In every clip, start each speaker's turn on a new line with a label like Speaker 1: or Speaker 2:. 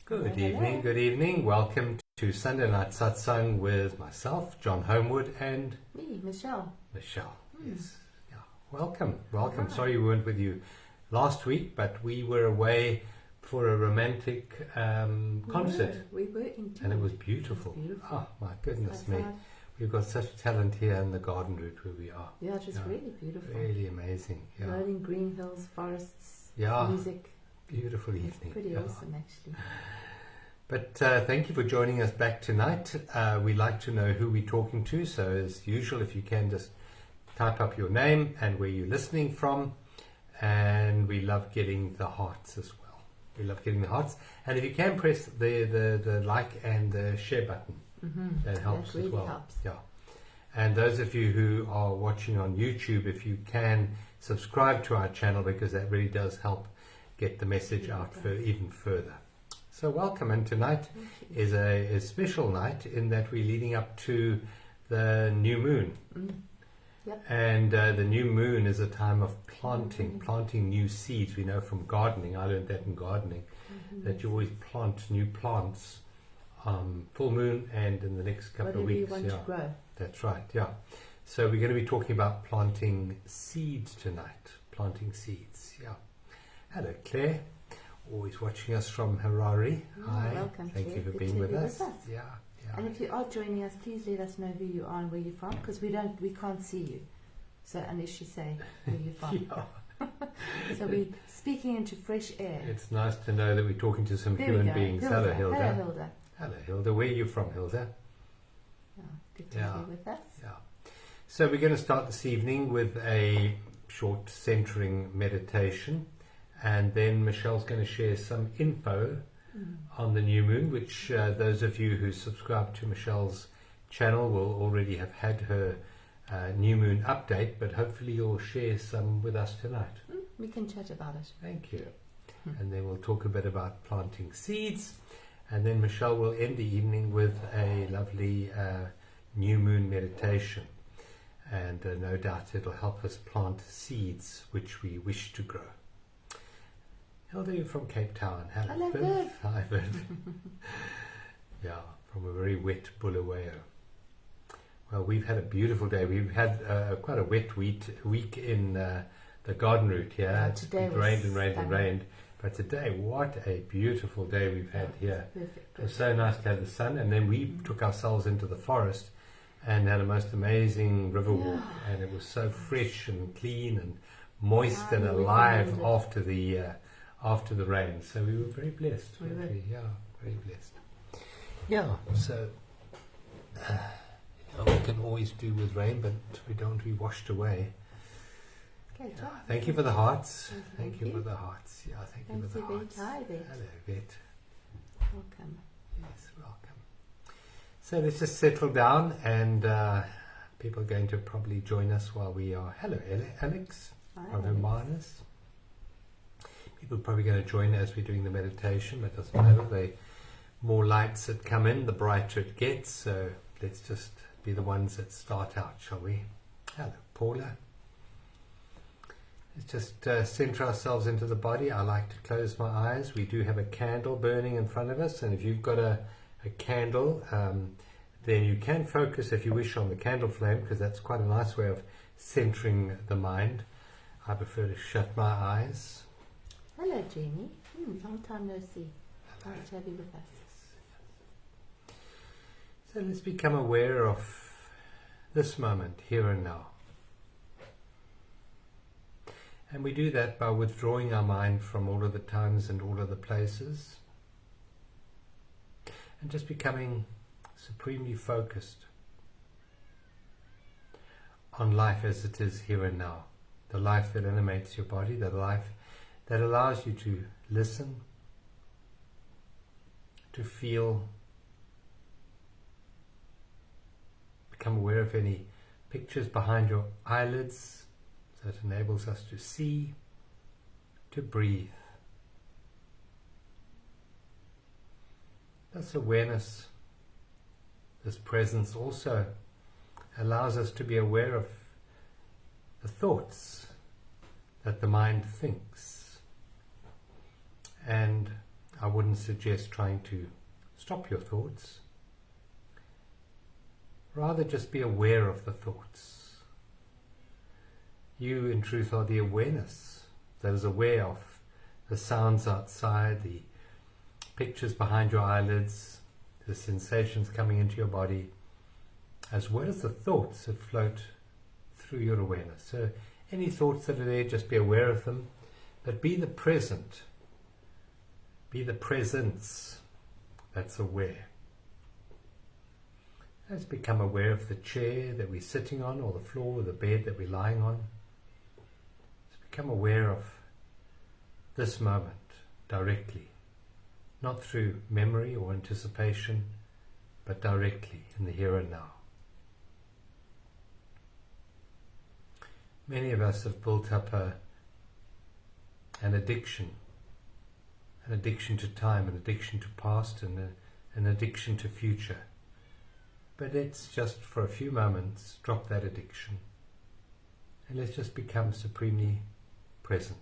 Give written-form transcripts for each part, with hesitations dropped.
Speaker 1: Good evening. Welcome to Sunday Night Satsang with myself, John Homewood, and
Speaker 2: me, Michelle.
Speaker 1: Yes. Yeah. Welcome. Sorry we weren't with you last week, but we were away for a romantic concert.
Speaker 2: We were indeed.
Speaker 1: And it was beautiful. Oh, my goodness me. We've got such talent here in the garden route where we are.
Speaker 2: Yeah, it was really beautiful.
Speaker 1: Really amazing. Yeah.
Speaker 2: Rolling green hills, forests, music.
Speaker 1: Beautiful evening.
Speaker 2: Pretty awesome, actually.
Speaker 1: But thank you for joining us back tonight. We like to know who we're talking to, so as usual, if you can just type up your name and where you're listening from, and we love getting the hearts as well. We love getting the hearts, and if you can press the like and the share button, that helps
Speaker 2: really
Speaker 1: as well.
Speaker 2: Helps.
Speaker 1: Yeah. And those of you who are watching on YouTube, if you can subscribe to our channel, because that really does help get the message out even further. So welcome, and tonight is a special night in that we're leading up to the new moon.
Speaker 2: Yep.
Speaker 1: And the new moon is a time of planting new seeds. We know from gardening, I learned that in gardening, that you always plant new plants full moon and in the next couple of weeks.
Speaker 2: Whatever you want to grow.
Speaker 1: That's right, yeah. So we're going to be talking about planting seeds tonight. Planting seeds, yeah. Hello, Claire. Always watching us from Harare. Hi.
Speaker 2: Welcome,
Speaker 1: Thank
Speaker 2: Claire.
Speaker 1: you for
Speaker 2: Good
Speaker 1: being
Speaker 2: to
Speaker 1: with
Speaker 2: be
Speaker 1: us.
Speaker 2: with us.
Speaker 1: Yeah.
Speaker 2: And if you are joining us, please let us know who you are and where you're from, because we can't see you. So unless you say where you're from. So we're speaking into fresh air.
Speaker 1: It's nice to know that we're talking to some human beings. Hello, Hilda.
Speaker 2: Hello, Hilda.
Speaker 1: Hello, Hilda. Where are you from, Hilda?
Speaker 2: Good to be with us.
Speaker 1: Yeah. So we're going to start this evening with a short centering meditation, and then Michelle's going to share some info on the new moon, which those of you who subscribe to Michelle's channel will already have had her new moon update, but hopefully you'll share some with us tonight.
Speaker 2: We can chat about it.
Speaker 1: Thank you. And then we'll talk a bit about planting seeds, and then Michelle will end the evening with a lovely new moon meditation, and no doubt it'll help us plant seeds which we wish to grow. Hilda, you're from Cape Town.
Speaker 2: Hello,
Speaker 1: Viv. Hi, Viv. Yeah, from a very wet Bulawayo. Well, we've had a beautiful day. We've had quite a wet week in the garden route here.
Speaker 2: Yeah,
Speaker 1: It's rained and rained. But today, what a beautiful day we've had here.
Speaker 2: Perfect.
Speaker 1: It was so nice to have the sun. And then we took ourselves into the forest and had a most amazing river walk. And it was so fresh and clean and moist and alive after the rain. So we were very blessed. Yeah, very blessed. Yeah, so we can always do with rain, but we don't be washed away.
Speaker 2: Okay,
Speaker 1: Yeah, thank you for the hearts. Thank you for the hearts. Yeah, thank you for the hearts.
Speaker 2: Hi, Vet.
Speaker 1: Hello, Vet.
Speaker 2: Welcome.
Speaker 1: Yes, welcome. So let's just settle down, and people are going to probably join us while we are. Hello, Alex from Hermanus. People are probably going to join as we're doing the meditation, but it doesn't matter. The more lights that come in, the brighter it gets. So let's just be the ones that start out, shall we? Hello, Paula. Let's just center ourselves into the body. I like to close my eyes. We do have a candle burning in front of us, and if you've got a candle, then you can focus, if you wish, on the candle flame, because that's quite a nice way of centering the mind. I prefer to shut my eyes.
Speaker 2: Hello, Jamie. Long time no see. Nice to have you with us.
Speaker 1: So let's become aware of this moment, here and now. And we do that by withdrawing our mind from all of the times and all of the places, and just becoming supremely focused on life as it is here and now. The life that animates your body, the life that allows you to listen, to feel, become aware of any pictures behind your eyelids, so it enables us to see, to breathe. This awareness, this presence also allows us to be aware of the thoughts that the mind thinks, and I wouldn't suggest trying to stop your thoughts. Rather just be aware of the thoughts. You in truth are the awareness that is aware of the sounds outside, the pictures behind your eyelids, the sensations coming into your body, as well as the thoughts that float through your awareness. So any thoughts that are there, just be aware of them, but be the present. Be the presence that's aware. Let's become aware of the chair that we're sitting on, or the floor, or the bed that we're lying on. Let's become aware of this moment directly, not through memory or anticipation, but directly in the here and now. Many of us have built up an addiction to time, an addiction to past, and an addiction to future. But let's just for a few moments drop that addiction and let's just become supremely present.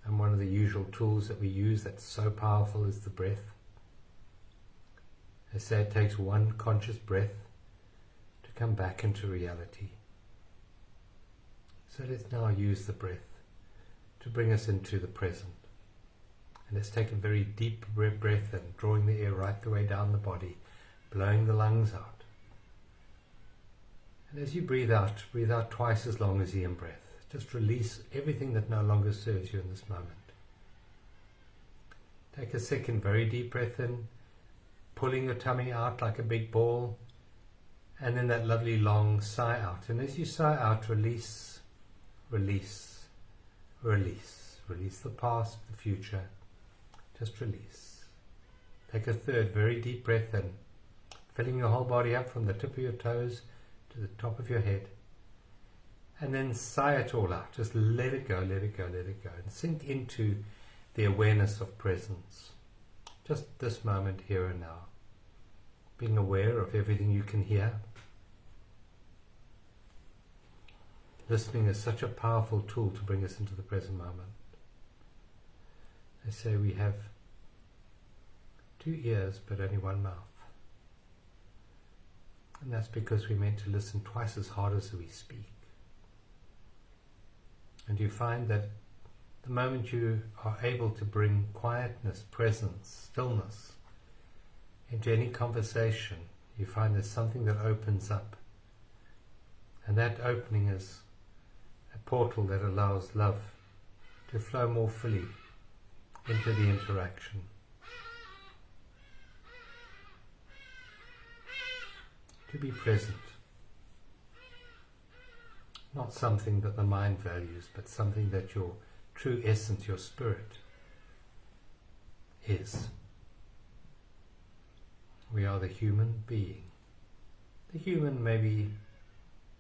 Speaker 1: And one of the usual tools that we use that's so powerful is the breath. I say it takes one conscious breath to come back into reality. So let's now use the breath to bring us into the present. And let's take a very deep breath in, drawing the air right the way down the body, blowing the lungs out. And as you breathe out twice as long as the in-breath. Just release everything that no longer serves you in this moment. Take a second very deep breath in, pulling your tummy out like a big ball, and then that lovely long sigh out. And as you sigh out, release, release, release. Release the past, the future. Just release. Take a third very deep breath in, filling your whole body up from the tip of your toes to the top of your head. And then sigh it all out. Just let it go, let it go, let it go. And sink into the awareness of presence. Just this moment, here and now. Being aware of everything you can hear. Listening is such a powerful tool to bring us into the present moment. They say we have 2 ears but only one mouth. And that's because we're meant to listen twice as hard as we speak. And you find that the moment you are able to bring quietness, presence, stillness into any conversation, you find there's something that opens up. And that opening is a portal that allows love to flow more fully into the interaction. To be present. Not something that the mind values, but something that your true essence, your spirit, is. We are the human being. The human maybe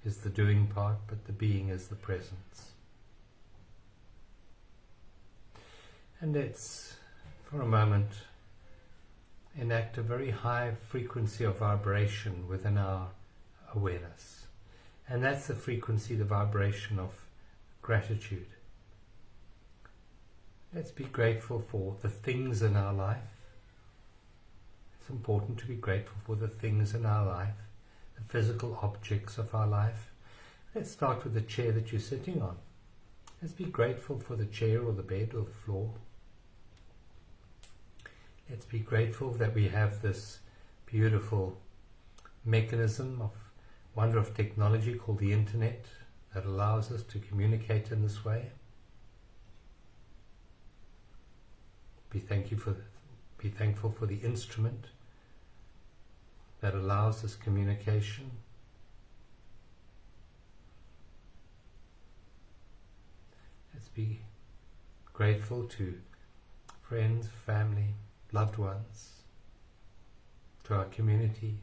Speaker 1: is the doing part, but the being is the presence. And let's, for a moment, enact a very high frequency of vibration within our awareness. And that's the frequency, the vibration of gratitude. Let's be grateful for the things in our life. It's important to be grateful for the things in our life, the physical objects of our life. Let's start with the chair that you're sitting on. Let's be grateful for the chair or the bed or the floor. Let's be grateful that we have this beautiful mechanism of wonder of technology called the internet that allows us to communicate in this way. Be thankful for the instrument that allows this communication. Let's be grateful to friends, family, loved ones, to our community.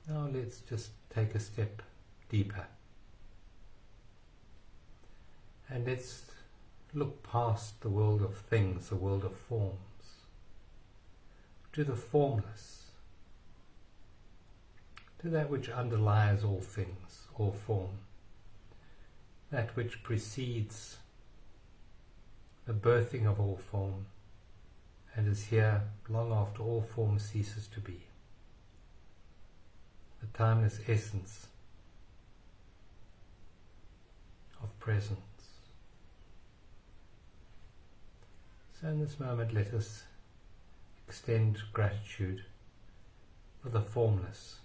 Speaker 1: Now let's just take a step deeper. And let's look past the world of things, the world of forms, to the formless. to that which underlies all things, all form, that which precedes the birthing of all form and is here long after all form ceases to be. The timeless essence of presence. So in this moment let us extend gratitude for the formless.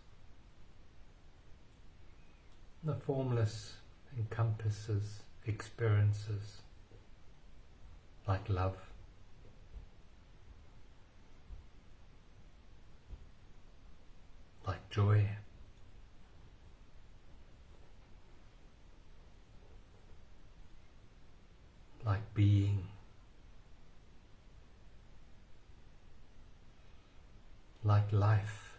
Speaker 1: The formless encompasses experiences like love, like joy, like being, like life,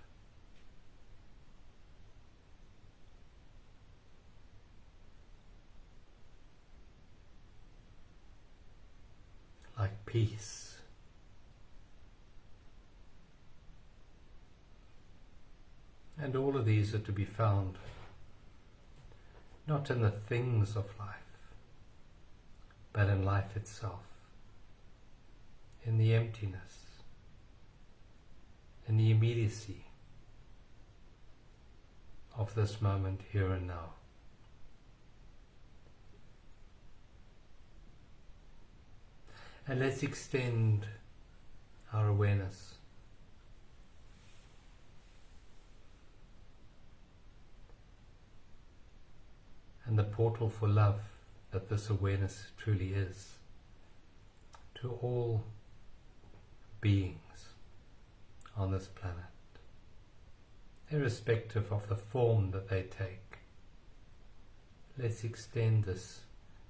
Speaker 1: like peace, and all of these are to be found not in the things of life, but in life itself, in the emptiness, in the immediacy of this moment here and now. And let's extend our awareness and the portal for love that this awareness truly is to all beings on this planet, irrespective of the form that they take. Let's extend this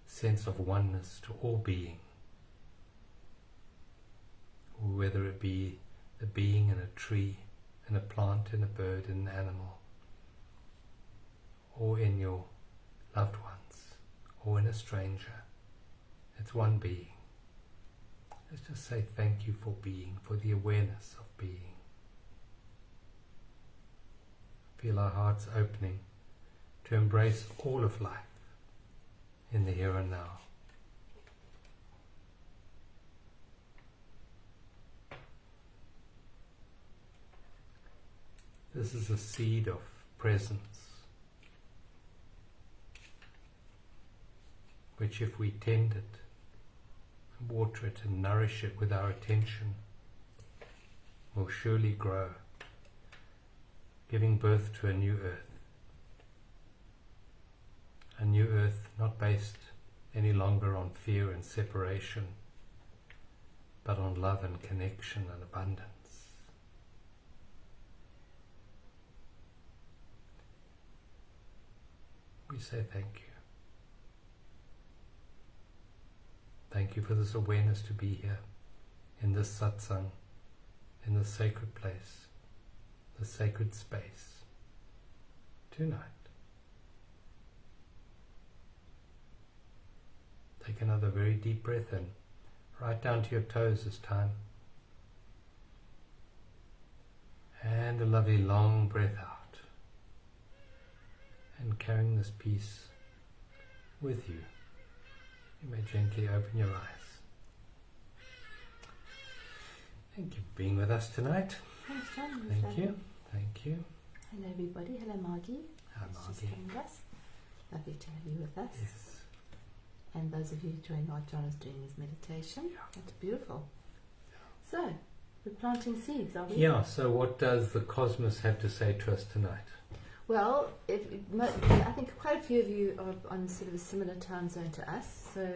Speaker 1: sense of oneness to all being, whether it be the being in a tree, in a plant, in a bird, in an animal, or in your loved ones, or in a stranger. It's one being. Let's just say thank you for being, for the awareness of being. Feel our hearts opening to embrace all of life in the here and now. This is a seed of presence, which if we tend it, water it and nourish it with our attention, will surely grow, giving birth to a new earth. A new earth not based any longer on fear and separation, but on love and connection and abundance. We say thank you. Thank you for this awareness to be here, in this satsang, in this sacred place, the sacred space, tonight. Take another very deep breath in, right down to your toes this time. And a lovely long breath out. And carrying this peace with you, you may gently open your eyes. Thank you for being with us tonight.
Speaker 2: Thanks, John.
Speaker 1: Thank you. Thank you.
Speaker 2: Hello, everybody. Hello, Margie.
Speaker 1: Hi,
Speaker 2: Just
Speaker 1: Margie.
Speaker 2: joined us. Lovely to have you with us.
Speaker 1: Yes.
Speaker 2: And those of you who joined while John is doing his meditation.
Speaker 1: Yeah.
Speaker 2: That's beautiful. So, we're planting seeds, are we?
Speaker 1: Yeah, so what does the cosmos have to say to us tonight?
Speaker 2: Well, I think quite a few of you are on sort of a similar time zone to us, so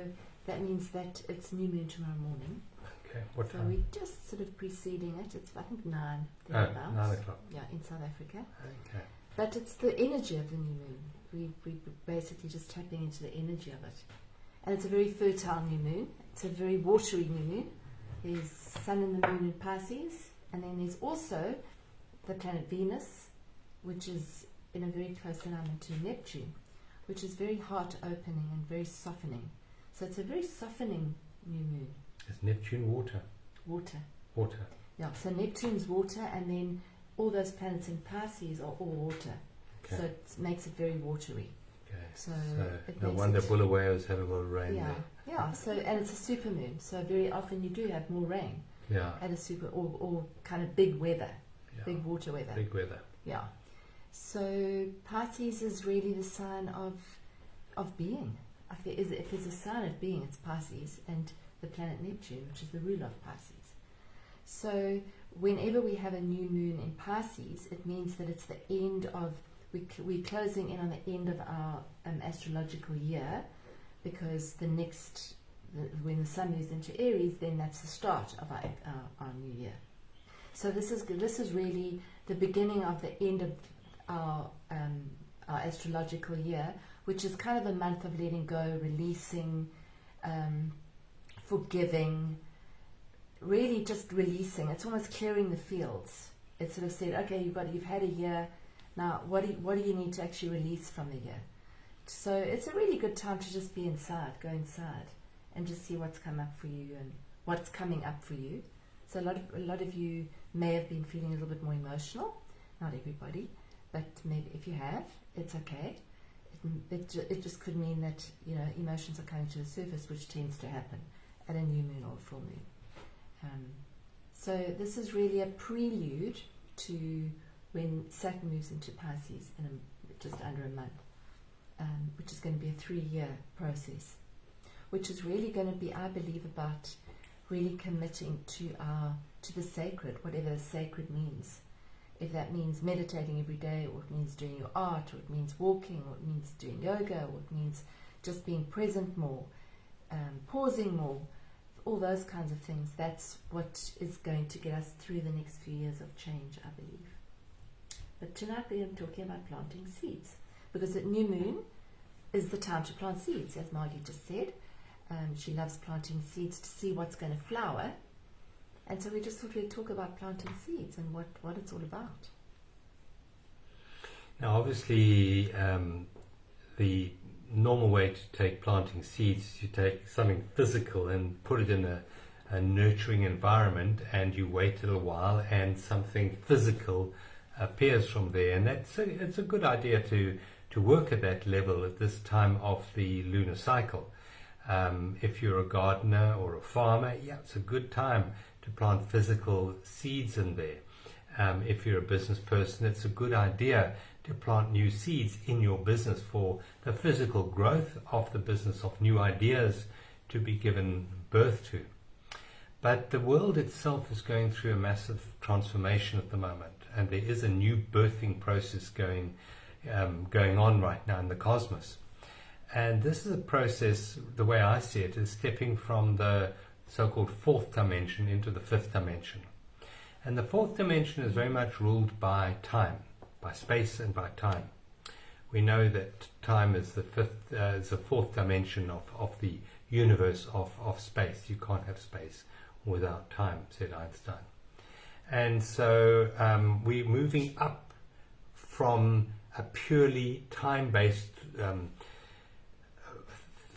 Speaker 2: that means that it's new moon tomorrow morning.
Speaker 1: Okay, what
Speaker 2: So
Speaker 1: time?
Speaker 2: we're just sort of preceding it. It's I think 9
Speaker 1: Oh,
Speaker 2: thereabouts.
Speaker 1: 9 o'clock.
Speaker 2: Yeah, in South Africa.
Speaker 1: Okay.
Speaker 2: But it's the energy of the new moon. We're basically just tapping into the energy of it. And it's a very fertile new moon. It's a very watery new moon. There's Sun and the Moon in Pisces, and then there's also the planet Venus, which is in a very close alignment to Neptune, which is very heart opening and very softening. So it's a very softening new moon.
Speaker 1: Is Neptune water?
Speaker 2: Water.
Speaker 1: Water.
Speaker 2: Yeah, so Neptune's water, and then all those planets in Pisces are all water.
Speaker 1: Okay.
Speaker 2: So it makes it very watery.
Speaker 1: Okay.
Speaker 2: So it
Speaker 1: no
Speaker 2: makes
Speaker 1: wonder
Speaker 2: it,
Speaker 1: Bulawayo's had a lot of rain
Speaker 2: yeah,
Speaker 1: there.
Speaker 2: yeah. So and it's a supermoon, so very often you do have more rain
Speaker 1: Yeah.
Speaker 2: at a super or kind of big weather,
Speaker 1: Yeah.
Speaker 2: big water weather.
Speaker 1: Big weather.
Speaker 2: Yeah. So Pisces is really the sign of being. If there's a sign of being, it's Pisces and the planet Neptune, which is the ruler of Pisces. So whenever we have a new moon in Pisces, it means that it's the end of, we're closing in on the end of our astrological year, because when the sun moves into Aries, then that's the start of our new year. So this is really the beginning of the end of our astrological year, which is kind of a month of letting go, releasing, forgiving, really just releasing. It's almost clearing the fields. It's sort of said, okay, you've had a year, now what do you need to actually release from the year? So it's a really good time to just be inside, go inside, and just see what's come up for you and what's coming up for you. So a lot of you may have been feeling a little bit more emotional. Not everybody, but maybe if you have, it's okay. It just could mean that emotions are coming to the surface, which tends to happen at a new moon or a full moon. So this is really a prelude to when Saturn moves into Pisces in just under a month, which is going to be a 3-year process, which is really going to be, I believe, about really committing to the sacred, whatever the sacred means. If that means meditating every day, or it means doing your art, or it means walking, or it means doing yoga, or it means just being present more, pausing more, all those kinds of things, that's what is going to get us through the next few years of change, I believe. But tonight we are talking about planting seeds, because at new moon is the time to plant seeds, as Margie just said. She loves planting seeds to see what's going to flower. And so we just thought we'd talk about planting seeds and what it's all about.
Speaker 1: Now, obviously, the normal way to take planting seeds is you take something physical and put it in a nurturing environment, and you wait a little while, and something physical appears from there. And it's a good idea to work at that level at this time of the lunar cycle. If you're a gardener or a farmer, it's a good time to plant physical seeds in there. If you're a business person, it's a good idea to plant new seeds in your business for the physical growth of the business, of new ideas to be given birth to. But the world itself is going through a massive transformation at the moment, and there is a new birthing process going on right now in the cosmos. And this is a process, the way I see it, is stepping from the so-called fourth dimension into the fifth dimension. And the fourth dimension is very much ruled by time, by space and by time. We know that time is the fourth dimension of the universe of space. You can't have space without time, said Einstein. And so we're moving up from a purely time-based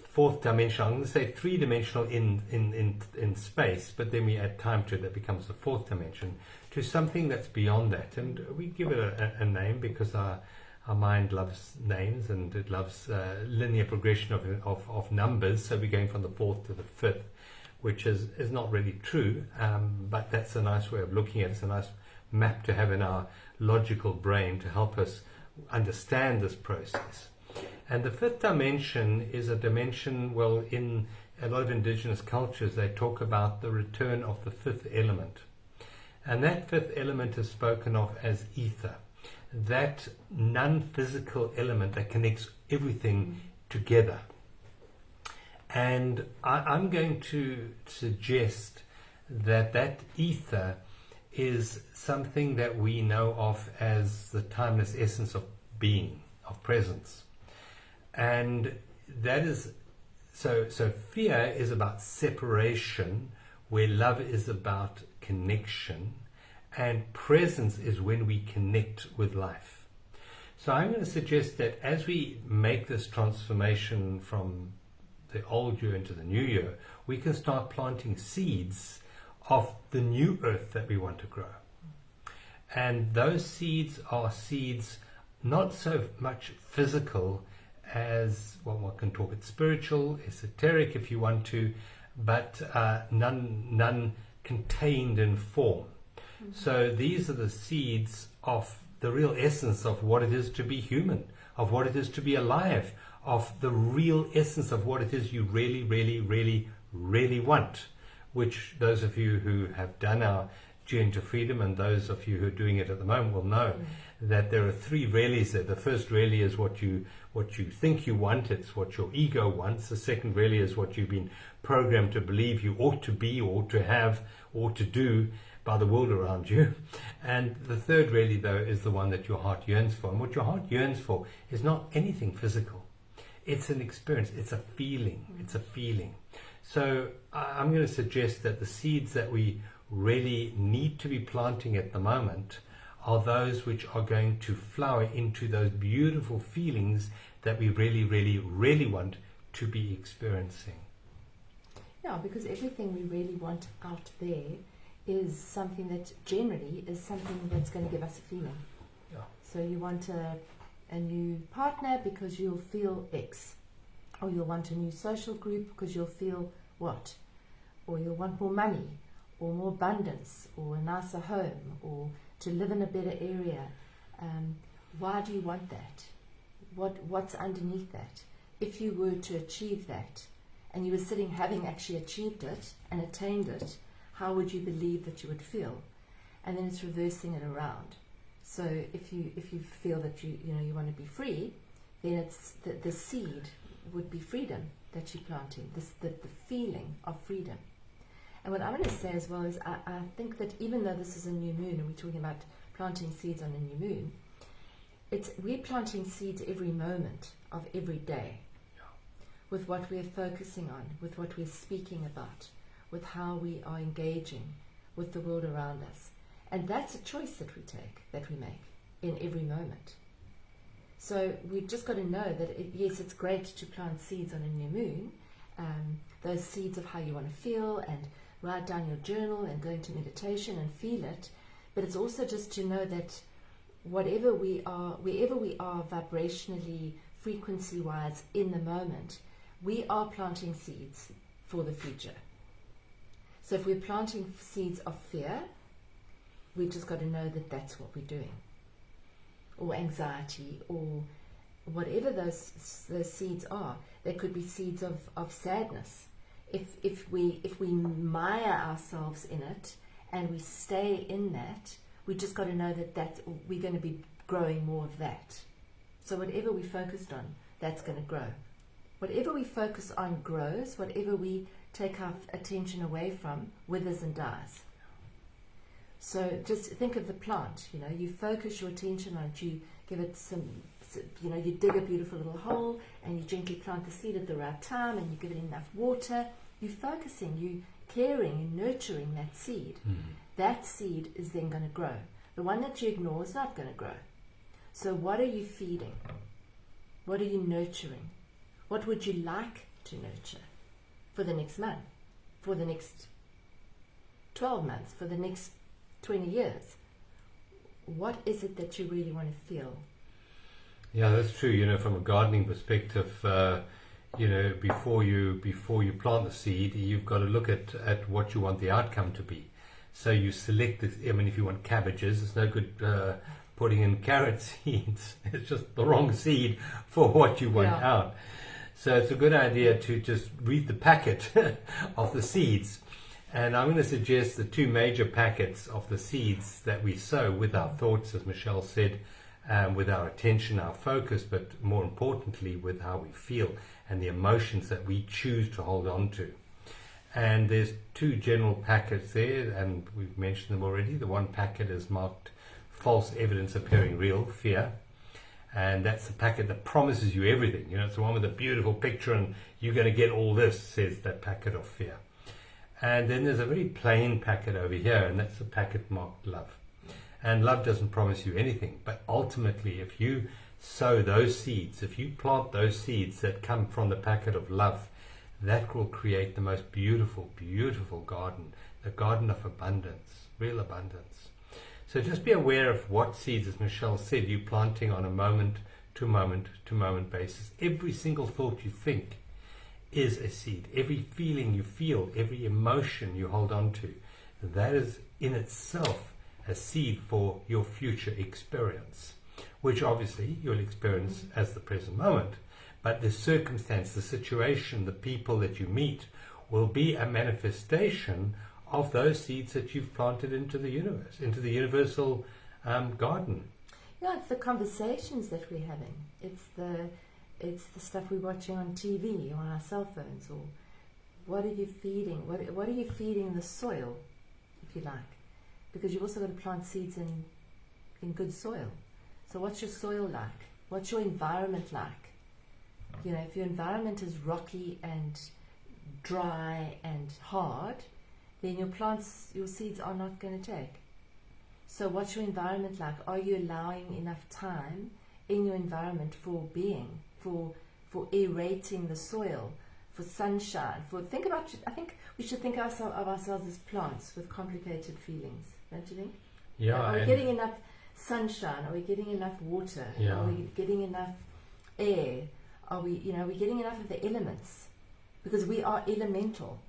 Speaker 1: fourth dimension. I'm going to say three-dimensional in space, but then we add time to it, that becomes the fourth dimension, to something that's beyond that. And we give it a name because our mind loves names, and it loves linear progression of numbers. So we're going from the fourth to the fifth, which is not really true, but that's a nice way of looking at it. It's a nice map to have in our logical brain to help us understand this process. And the fifth dimension is a dimension, well, in a lot of indigenous cultures, they talk about the return of the fifth element. And that fifth element is spoken of as ether, that non-physical element that connects everything together. And I'm going to suggest that ether is something that we know of as the timeless essence of being, of presence. And that is, so fear is about separation, where love is about connection, and presence is when we connect with life. So I'm going to suggest that as we make this transformation from the old year into the new year, we can start planting seeds of the new earth that we want to grow. And those seeds are seeds not so much physical as, well, one can talk it spiritual, esoteric if you want to, but none contained in form. Mm-hmm. So these are the seeds of the real essence of what it is to be human, of what it is to be alive, of the real essence of what it is you really, really, really, really want, which those of you who have done our journey to freedom and those of you who are doing it at the moment will know that there are three reallys there. The first really is what you think you want, it's what your ego wants. The second really is what you've been programmed to believe you ought to be, or to have, or to do by the world around you. And the third really, though, is the one that your heart yearns for. And what your heart yearns for is not anything physical. It's an experience. It's a feeling. It's a feeling. So I'm going to suggest that the seeds that we really need to be planting at the moment are those which are going to flower into those beautiful feelings that we really, really, really want to be experiencing.
Speaker 2: Yeah, because everything we really want out there is something that generally is something that's going to give us a feeling.
Speaker 1: Yeah.
Speaker 2: So you want a new partner because you'll feel X, or you'll want a new social group because you'll feel what, or you'll want more money, or more abundance, or a nicer home, or to live in a better area. Why do you want that? What's underneath that? If you were to achieve that, and you were sitting having actually achieved it and attained it, how would you believe that you would feel? And then it's reversing it around. So if you feel that you want to be free, then it's the seed would be freedom that you're planting, the feeling of freedom. And what I'm going to say as well is I think that even though this is a new moon and we're talking about planting seeds on a new moon, we're planting seeds every moment of every day with what we're focusing on, with what we're speaking about, with how we are engaging with the world around us. And that's a choice that we make in every moment. So we've just got to know that, yes, it's great to plant seeds on a new moon, those seeds of how you want to feel, and write down your journal and go into meditation and feel it. But it's also just to know that wherever we are vibrationally, frequency-wise in the moment, we are planting seeds for the future. So if we're planting seeds of fear, we just got to know that that's what we're doing. Or anxiety, or whatever those seeds are. They could be seeds of sadness. If we mire ourselves in it and we stay in that, we just got to know that we're going to be growing more of that. So whatever we focused on, that's going to grow. Whatever we focus on grows. Whatever we take our attention away from withers and dies. So just think of the plant. You focus your attention on it. You give it you dig a beautiful little hole and you gently plant the seed at the right time, and you give it enough water. You're focusing, you caring, you're nurturing that seed. Mm-hmm. That seed is then going to grow. The one that you ignore is not going to grow. So what are you feeding? What are you nurturing? What would you like to nurture for the next month, for the next 12 months, for the next 20 years? What is it that you really want to feel?
Speaker 1: Yeah, that's true. From a gardening perspective, before you plant the seed, you've got to look at what you want the outcome to be. So you select it. If you want cabbages, it's no good putting in carrot seeds. It's just the wrong seed for what you want out. So it's a good idea to just read the packet of the seeds. And I'm going to suggest the two major packets of the seeds that we sow with our thoughts, as Michelle said, with our attention, our focus, but more importantly with how we feel and the emotions that we choose to hold on to. And there's two general packets there, and we've mentioned them already. The one packet is marked false evidence appearing real, fear. And that's the packet that promises you everything. It's the one with a beautiful picture and you're going to get all this, says that packet of fear. And then there's a very plain packet over here, and that's the packet marked love. And love doesn't promise you anything, but ultimately if you sow those seeds, if you plant those seeds that come from the packet of love, that will create the most beautiful, beautiful garden, the garden of abundance, real abundance. So just be aware of what seeds, as Michelle said, you're planting on a moment to moment to moment basis. Every single thought you think is a seed. Every feeling you feel, every emotion you hold on to, that is in itself a seed for your future experience, which obviously you'll experience as the present moment. But the circumstance, the situation, the people that you meet will be a manifestation of those seeds that you've planted into the universe, into the universal garden.
Speaker 2: Yeah, it's the conversations that we're having. It's the stuff we're watching on TV, or on our cell phones, or what are you feeding? What are you feeding the soil, if you like? Because you've also got to plant seeds in good soil. So what's your soil like? What's your environment like? You know, if your environment is rocky and dry and hard, then your seeds are not going to take. So what's your environment like? Are you allowing enough time in your environment for being, for aerating the soil, for sunshine, I think we should think of ourselves as plants with complicated feelings, don't you think?
Speaker 1: Yeah.
Speaker 2: Are we getting enough sunshine? Are we getting enough water?
Speaker 1: Yeah.
Speaker 2: Are we getting enough air? Are we getting enough of the elements? Because we are elemental.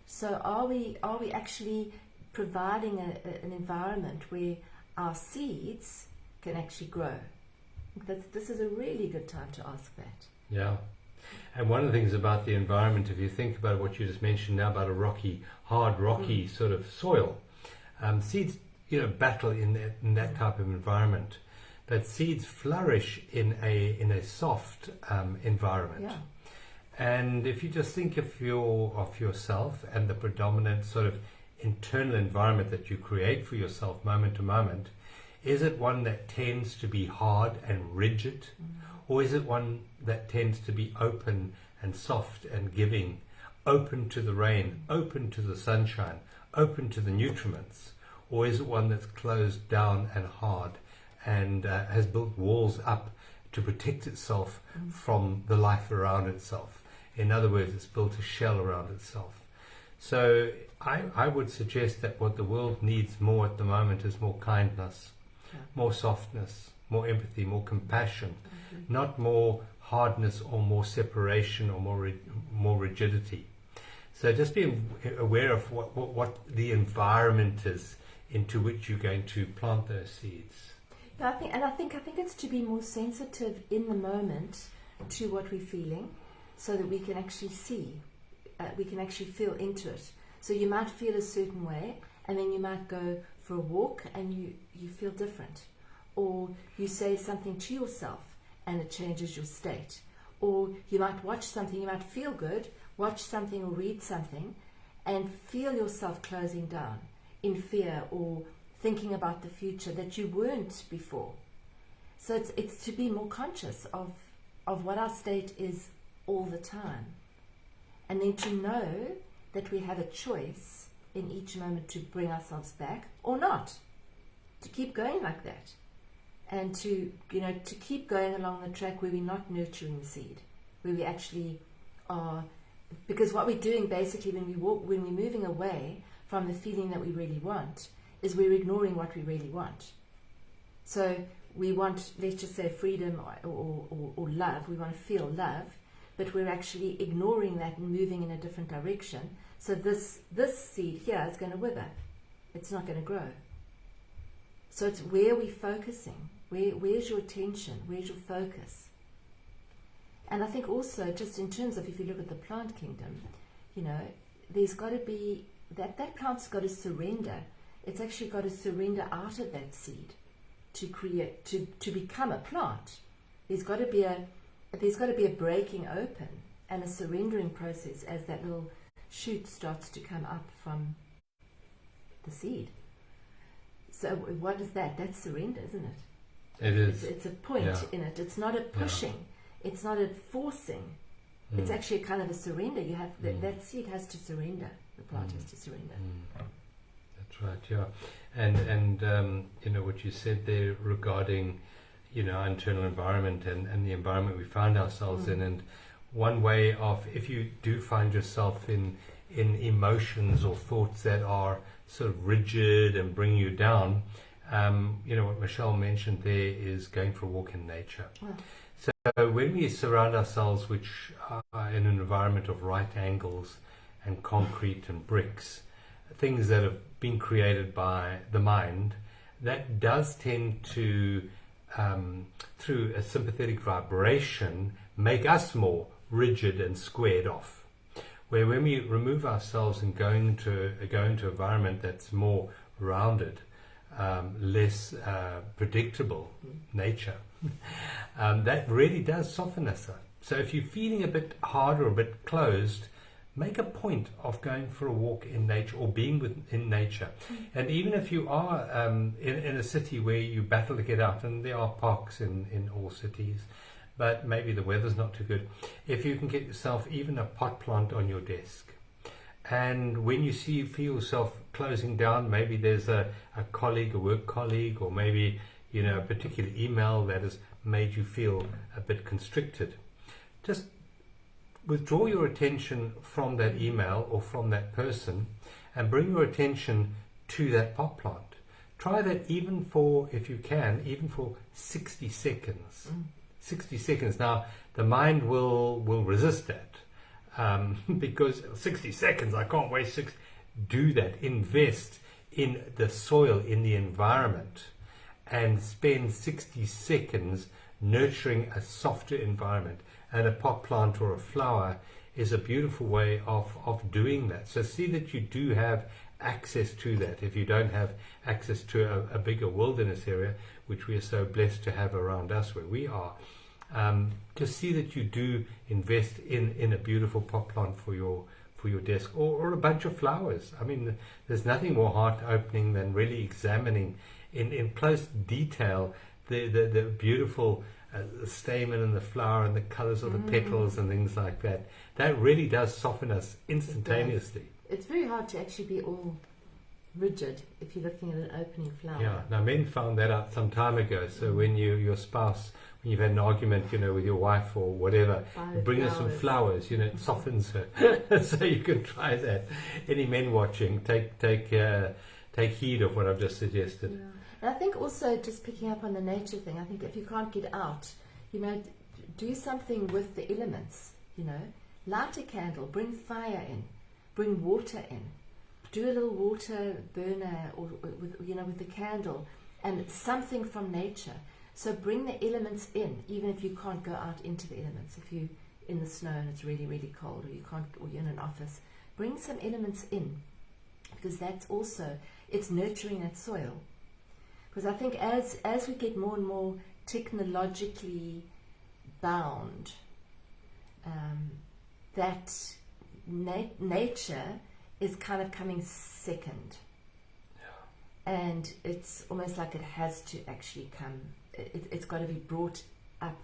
Speaker 2: So are we actually providing an environment where our seeds can actually grow? This is a really good time to ask that.
Speaker 1: Yeah. And one of the things about the environment, if you think about what you just mentioned now about a hard rocky sort of soil, seeds, battle in that type of environment, but seeds flourish in a soft environment.
Speaker 2: Yeah.
Speaker 1: And if you just think of yourself and the predominant sort of internal environment that you create for yourself moment to moment, is it one that tends to be hard and rigid, or is it one that tends to be open and soft and giving, open to the rain, open to the sunshine, open to the nutriments, or is it one that's closed down and hard and has built walls up to protect itself from the life around itself? In other words, it's built a shell around itself. So I would suggest that what the world needs more at the moment is more kindness, more softness, more empathy, more compassion, not more hardness or more separation or more rigidity. So just be aware of what the environment is into which you're going to plant those seeds.
Speaker 2: Yeah, I think it's to be more sensitive in the moment to what we're feeling, so that we can actually see, we can actually feel into it. So you might feel a certain way, and then you might go for a walk and you feel different. Or you say something to yourself and it changes your state. Or you might watch something, you might feel good, watch something or read something, and feel yourself closing down in fear or thinking about the future that you weren't before. So it's to be more conscious of what our state is all the time, and then to know that we have a choice in each moment to bring ourselves back or not, to keep going like that, and to keep going along the track where we're not nurturing the seed, where we actually are, because what we're doing basically when we're moving away from the feeling that we really want, is we're ignoring what we really want. So we want, let's just say, freedom or love. We want to feel love, but we're actually ignoring that and moving in a different direction. So this seed here is going to wither. It's not going to grow. So it's where we're focusing. Where's your attention? Where's your focus? And I think also, just in terms of, if you look at the plant kingdom, there's got to be, that plant's got to surrender. It's actually got to surrender out of that seed to create, to become a plant. There's got to be a breaking open and a surrendering process as that little shoot starts to come up from the seed. So what is that? That's surrender, isn't it?
Speaker 1: It is.
Speaker 2: It's a point in it. It's not a pushing. Yeah. It's not a forcing. It's actually a kind of a surrender. You have that seed has to surrender. The plant has to surrender.
Speaker 1: That's right. Yeah, and what you said there regarding our internal environment and the environment we find ourselves in, and one way of, if you do find yourself in emotions or thoughts that are sort of rigid and bring you down, What Michelle mentioned there is going for a walk in nature.
Speaker 2: Wow.
Speaker 1: So when we surround ourselves which are in an environment of right angles and concrete and bricks, things that have been created by the mind, that does tend to, through a sympathetic vibration, make us more rigid and squared off. Where when we remove ourselves and go into an environment that's more rounded, less predictable nature, that really does soften us up. So if you're feeling a bit hard or a bit closed, make a point of going for a walk in nature or being in nature. And even if you are in a city where you battle to get out, and there are parks in all cities, but maybe the weather's not too good, if you can get yourself even a pot plant on your desk, and when you feel yourself closing down, maybe there's a colleague, a work colleague, or maybe a particular email that has made you feel a bit constricted, just withdraw your attention from that email or from that person and bring your attention to that pot plant. Try that even for, if you can, even for 60 seconds. 60 seconds. Now, the mind will resist that because 60 seconds, I can't waste 6. Do that. Invest in the soil, in the environment, and spend 60 seconds nurturing a softer environment. And a pot plant or a flower is a beautiful way of doing that. So see that you do have access to that. If you don't have access to a bigger wilderness area, which we are so blessed to have around us where we are, just see that you do invest in a beautiful pot plant for your desk, or a bunch of flowers. I mean, there's nothing more heart-opening than really examining in close detail the beautiful the stamen and the flower and the colors of the petals and things like that. That really does soften us instantaneously.
Speaker 2: It's very hard to actually be all rigid if you're looking at an opening flower.
Speaker 1: Yeah. Now, men found that out some time ago. So when your spouse, when you've had an argument, with your wife or whatever, you bring her some flowers. It softens her. So you can try that. Any men watching, take heed of what I've just suggested.
Speaker 2: Yeah. And I think also, just picking up on the nature thing, I think if you can't get out, do something with the elements. Light a candle, bring fire in, bring water in, do a little water burner or with the candle, and something from nature. So bring the elements in, even if you can't go out into the elements. If you're in the snow and it's really, really cold, or you're in an office, bring some elements in, because that's also, it's nurturing that soil. Because I think as we get more and more technologically bound, that nature is kind of coming second. Yeah. And it's almost like it has to actually come, it's got to be brought up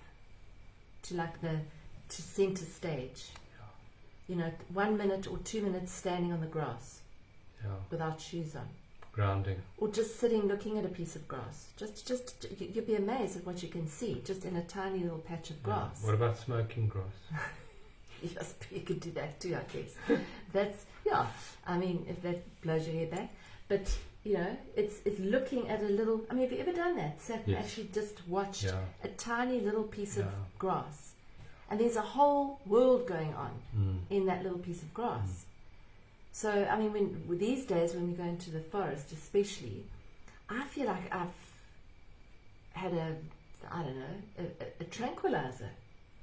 Speaker 2: to to center stage. Yeah. 1 minute or 2 minutes standing on the grass, without shoes on.
Speaker 1: Grounding. Or
Speaker 2: just sitting looking at a piece of grass. Just you'll be amazed at what you can see just in a tiny little patch of grass.
Speaker 1: What about smoking grass?
Speaker 2: Yes, you could do that too, I guess. That's, I mean, if that blows your head back. But, it's looking at a little, I mean, have you ever done that? Sat and actually just watched a tiny little piece of grass. And there's a whole world going on in that little piece of grass. So, I mean, these days when we go into the forest especially, I feel like I've had a tranquilizer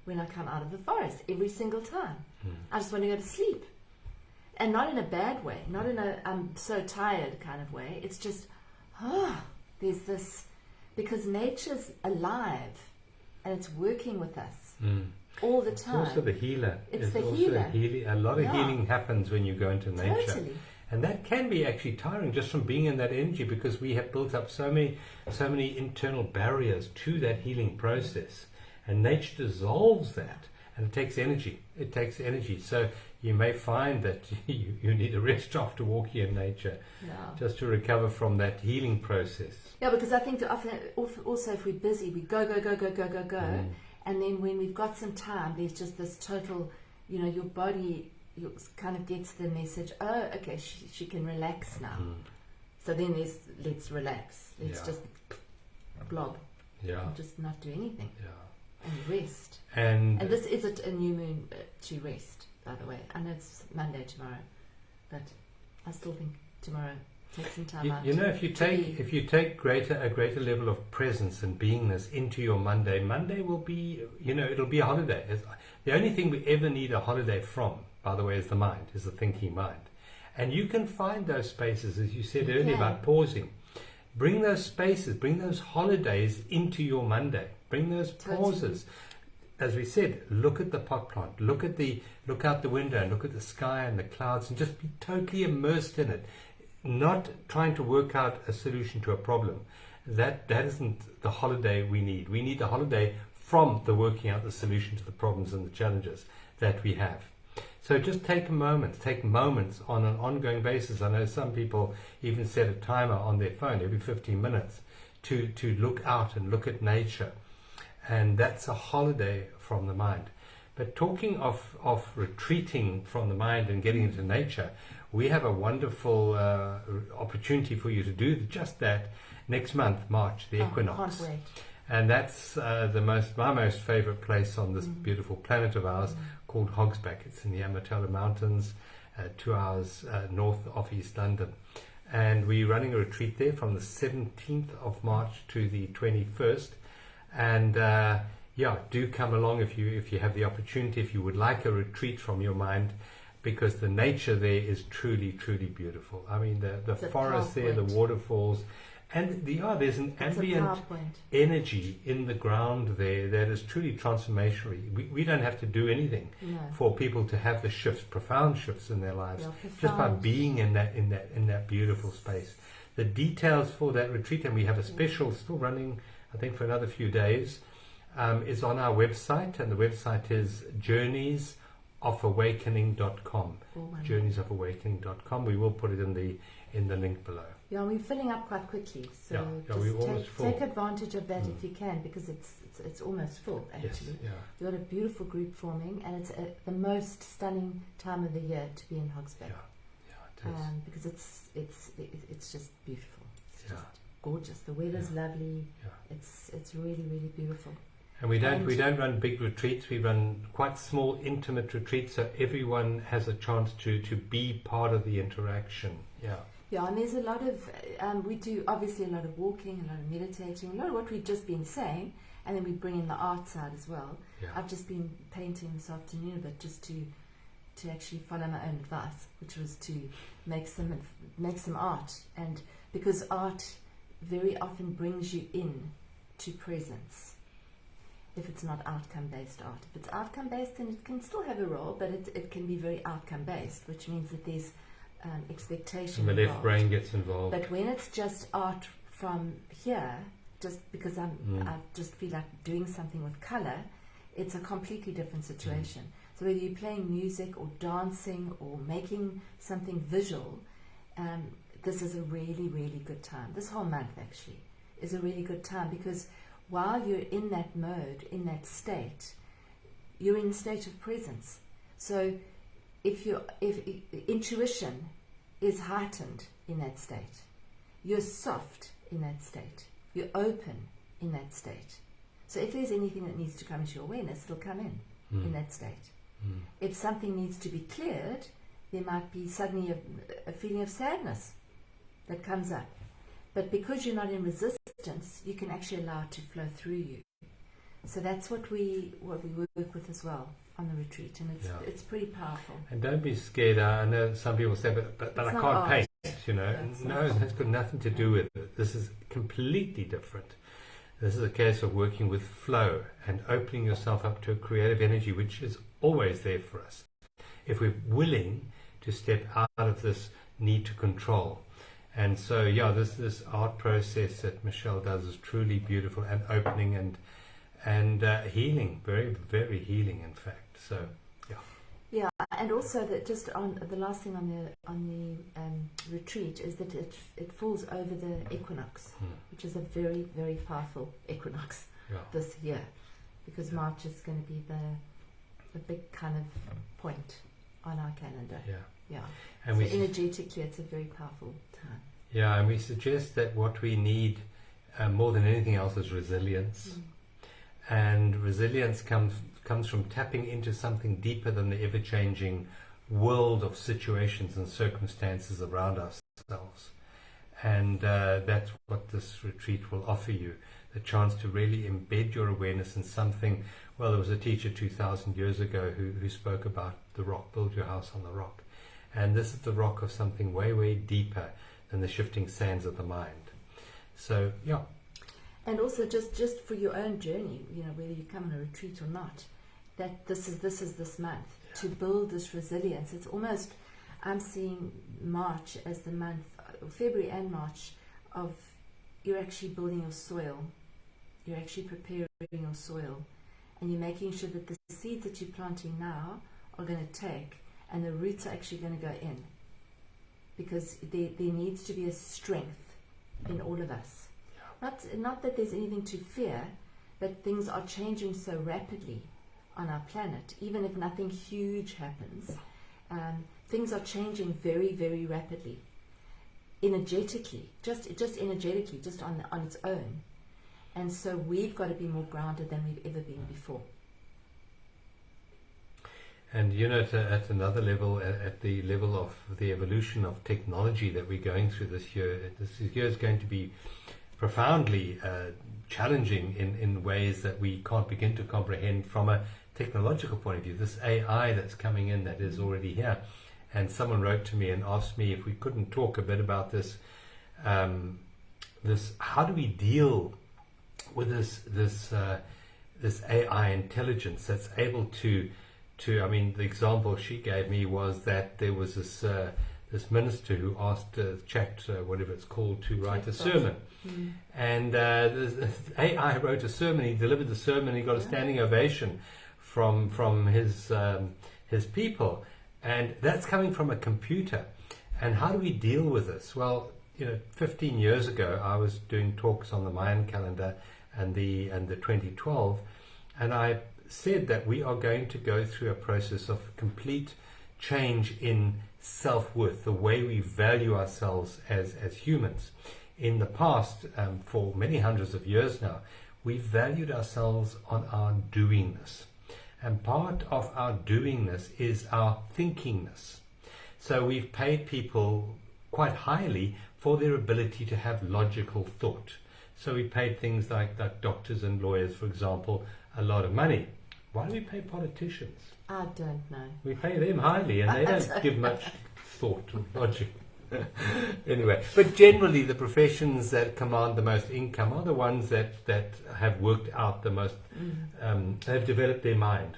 Speaker 2: when I come out of the forest every single time. I just want to go to sleep. And not in a bad way, not in a I'm so tired kind of way. It's just, there's this, because nature's alive and it's working with us. All the time.
Speaker 1: It's also the healer.
Speaker 2: It's the healer.
Speaker 1: A lot of healing happens when you go into nature.
Speaker 2: Totally.
Speaker 1: And that can be actually tiring just from being in that energy, because we have built up so many internal barriers to that healing process. And nature dissolves that, and it takes energy. So you may find that you need a rest after walking in nature, just to recover from that healing process. Yeah,
Speaker 2: because I think often, also if we're busy, we go. And then when we've got some time, there's just this total, your body kind of gets the message, oh, okay, she can relax now. So then there's let's relax. Let's just blob.
Speaker 1: Yeah.
Speaker 2: And just not do anything.
Speaker 1: Yeah.
Speaker 2: And rest.
Speaker 1: And
Speaker 2: this is a new moon to rest, by the way. I know it's Monday tomorrow, but I still think tomorrow take some time out.
Speaker 1: You know, if you take a greater level of presence and beingness into your Monday will be, it'll be a holiday. The only thing we ever need a holiday from, by the way, is the mind, is the thinking mind. And you can find those spaces, as you said earlier, about pausing. Bring those spaces, bring those holidays into your Monday. Bring those pauses. As we said, look at the pot plant, look out the window and look at the sky and the clouds and just be totally immersed in it. Not trying to work out a solution to a problem. That isn't the holiday we need. We need the holiday from the working out the solution to the problems and the challenges that we have. So just take moments on an ongoing basis. I know some people even set a timer on their phone every 15 minutes to look out and look at nature. And that's a holiday from the mind. But talking of retreating from the mind and getting into nature, we have a wonderful opportunity for you to do just that next month, March, the equinox.
Speaker 2: Can't wait.
Speaker 1: And that's my most favourite place on this beautiful planet of ours, called Hogsback. It's in the Amatola Mountains, 2 hours north of East London. And we're running a retreat there from the 17th of March to the 21st. And do come along if you have the opportunity, if you would like a retreat from your mind, because the nature there is truly, truly beautiful. I mean, the forest there, the waterfalls, and there's an ambient energy in the ground there that is truly transformational. We don't have to do anything for people to have the shifts, profound shifts in their lives, just by being in that beautiful space. The details for that retreat, and we have a special still running, I think, for another few days, is on our website, and the website is journeysofawakening.com. journeysofawakening.com. We will put it in the link below.
Speaker 2: Yeah, we're filling up quite quickly, so take advantage of that if you can, because it's almost full actually.
Speaker 1: Yes,
Speaker 2: We've got a beautiful group forming, and it's the most stunning time of the year to be in Hogsback.
Speaker 1: It is.
Speaker 2: Because it's just beautiful. It's just gorgeous. The weather's lovely. It's really, really beautiful.
Speaker 1: And we don't run big retreats. We run quite small, intimate retreats, so everyone has a chance to be part of the interaction.
Speaker 2: Yeah, and there's a lot of we do obviously a lot of walking, a lot of meditating, a lot of what we've just been saying, and then we bring in the art side as well. I've just been painting this afternoon a bit, just to actually follow my own advice, which was to make some art, and because art very often brings you in to presence. If it's not outcome-based art. If it's outcome-based, then it can still have a role, but it can be very outcome-based, which means that there's expectation
Speaker 1: and the
Speaker 2: involved.
Speaker 1: left brain gets involved.
Speaker 2: But when it's just art from here, just because I just feel like doing something with colour, it's a completely different situation. So whether you're playing music or dancing or making something visual, this is a really, really good time. This whole month actually is a really good time, because while you're in that mode, in that state, you're in a state of presence. So if intuition is heightened in that state, you're soft in that state, you're open in that state. So if there's anything that needs to come into your awareness, it'll come in that state. If something needs to be cleared, there might be suddenly a feeling of sadness that comes up. But because you're not in resistance, you can actually allow it to flow through you. So that's what we work with as well on the retreat, and it's pretty powerful.
Speaker 1: And don't be scared. I know some people say, but I can't paint. No, that's got nothing to do with it. This is completely different. This is a case of working with flow and opening yourself up to a creative energy, which is always there for us, if we're willing to step out of this need to control. And so, this art process that Michelle does is truly beautiful and opening and healing, very, very healing, in fact. So,
Speaker 2: yeah, and also that just on the last thing on the retreat is that it falls over the equinox, which is a very, very powerful equinox this year, because March is going to be the big kind of point on our calendar. And so energetically, it's a very powerful time.
Speaker 1: Yeah, and we suggest that what we need more than anything else is resilience. And resilience comes from tapping into something deeper than the ever-changing world of situations and circumstances around ourselves. And that's what this retreat will offer you, the chance to really embed your awareness in something. Well, there was a teacher 2,000 years ago who spoke about the rock, build your house on the rock. And this is the rock of something way, way deeper than the shifting sands of the mind. So, yeah. And
Speaker 2: also just for your own journey, whether you come on a retreat or not, that this is this month, to build this resilience. It's almost, I'm seeing March as the month, February and March, of you're actually building your soil. You're actually preparing your soil. And you're making sure that the seeds that you're planting now are going to take, and the roots are actually going to go in. Because there needs to be a strength in all of us. Not that there's anything to fear, but things are changing so rapidly on our planet. Even if nothing huge happens, things are changing very, very rapidly. Energetically, just energetically, just on its own. And so we've got to be more grounded than we've ever been before.
Speaker 1: And at another level, at the level of the evolution of technology that we're going through this year is going to be profoundly challenging in ways that we can't begin to comprehend from a technological point of view. This AI that's coming in, that is already here. And someone wrote to me and asked me if we couldn't talk a bit about this. How do we deal with this AI intelligence that's able to I mean, the example she gave me was that there was this minister who asked whatever it's called, to write a sermon. And the AI wrote a sermon. He delivered the sermon. He got a standing ovation from his people. And that's coming from a computer. And how do we deal with this? Well, 15 years ago, I was doing talks on the Mayan calendar and the 2012, and I said that we are going to go through a process of complete change in self-worth, the way we value ourselves as humans. In the past, for many hundreds of years now, we valued ourselves on our doingness. And part of our doingness is our thinkingness. So we've paid people quite highly for their ability to have logical thought. So we paid things like doctors and lawyers, for example, a lot of money. Why do we pay politicians?
Speaker 2: I don't know.
Speaker 1: We pay them highly, and they don't give much thought and logic. Anyway, but generally the professions that command the most income are the ones that have worked out the most, have developed their mind.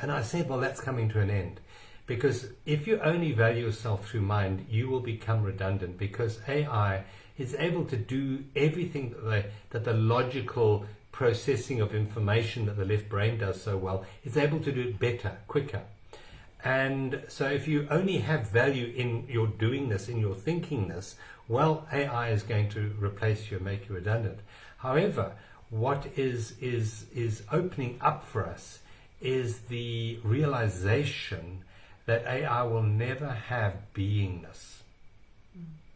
Speaker 1: And I said, well, that's coming to an end. Because if you only value yourself through mind, you will become redundant, because AI is able to do everything that the logical processing of information that the left brain does so well, is able to do it better, quicker. And so if you only have value in your doingness, in your thinkingness, well, AI is going to replace you and make you redundant. However, what is opening up for us is the realization that AI will never have beingness.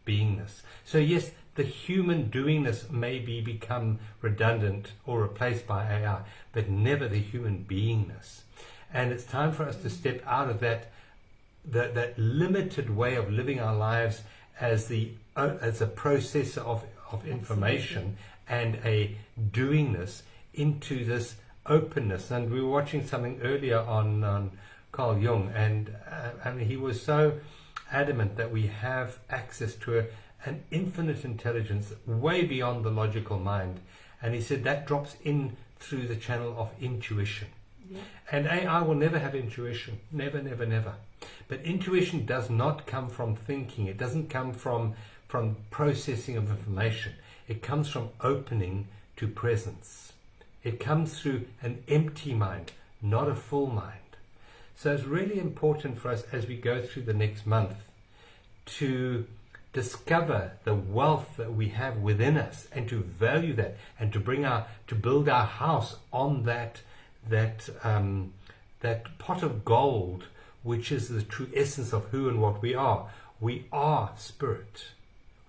Speaker 1: Beingness. So yes, the human doingness may become redundant or replaced by AI, but never the human beingness. And it's time for us to step out of that limited way of living our lives as a processor of information and a doingness into this openness. And we were watching something earlier on Carl Jung, and he was so adamant that we have access to an infinite intelligence way beyond the logical mind. And he said that drops in through the channel of intuition. Yeah. And AI will never have intuition. Never, never, never. But intuition does not come from thinking. It doesn't come from processing of information. It comes from opening to presence. It comes through an empty mind, not a full mind. So it's really important for us as we go through the next month to discover the wealth that we have within us, and to value that, and to build our house on that pot of gold, which is the true essence of who and what we are. We are spirit.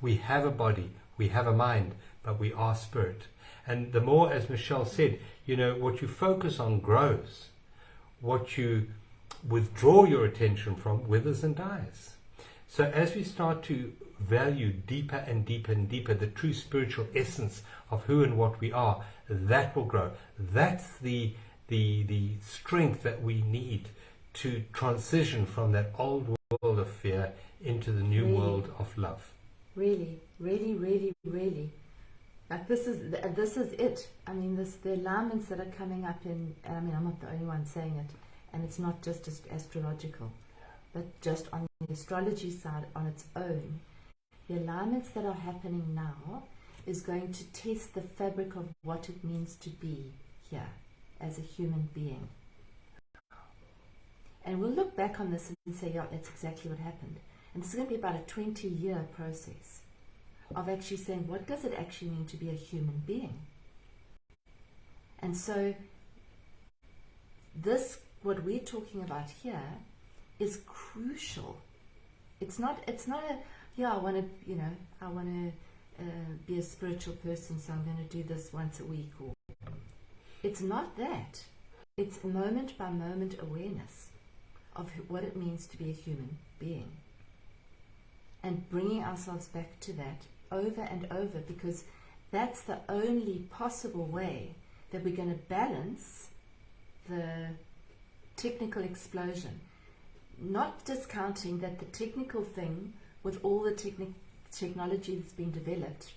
Speaker 1: We have a body, we have a mind, but we are spirit. And the more, as Michelle said, what you focus on grows. What you withdraw your attention from withers and dies. So as we start to value deeper and deeper and deeper the true spiritual essence of who and what we are, that will grow. That's the strength that we need to transition from that old world of fear into the new world of love.
Speaker 2: Really, really, really, really. Like this is it. I mean, the alignments that are coming up in. I mean, I'm not the only one saying it, and it's not just astrological, but just on the astrology side on its own. The alignments that are happening now is going to test the fabric of what it means to be here as a human being. And we'll look back on this and say, yeah, that's exactly what happened. And this is going to be about a 20-year process of actually saying, what does it actually mean to be a human being? And so this, what we're talking about here, is crucial. It's not a, I want to be a spiritual person, so I'm going to do this once a week. Or it's not that. It's moment by moment awareness of what it means to be a human being. And bringing ourselves back to that over and over, because that's the only possible way that we're going to balance the technical explosion. Not discounting that the technical thing, with all the technology that's been developed,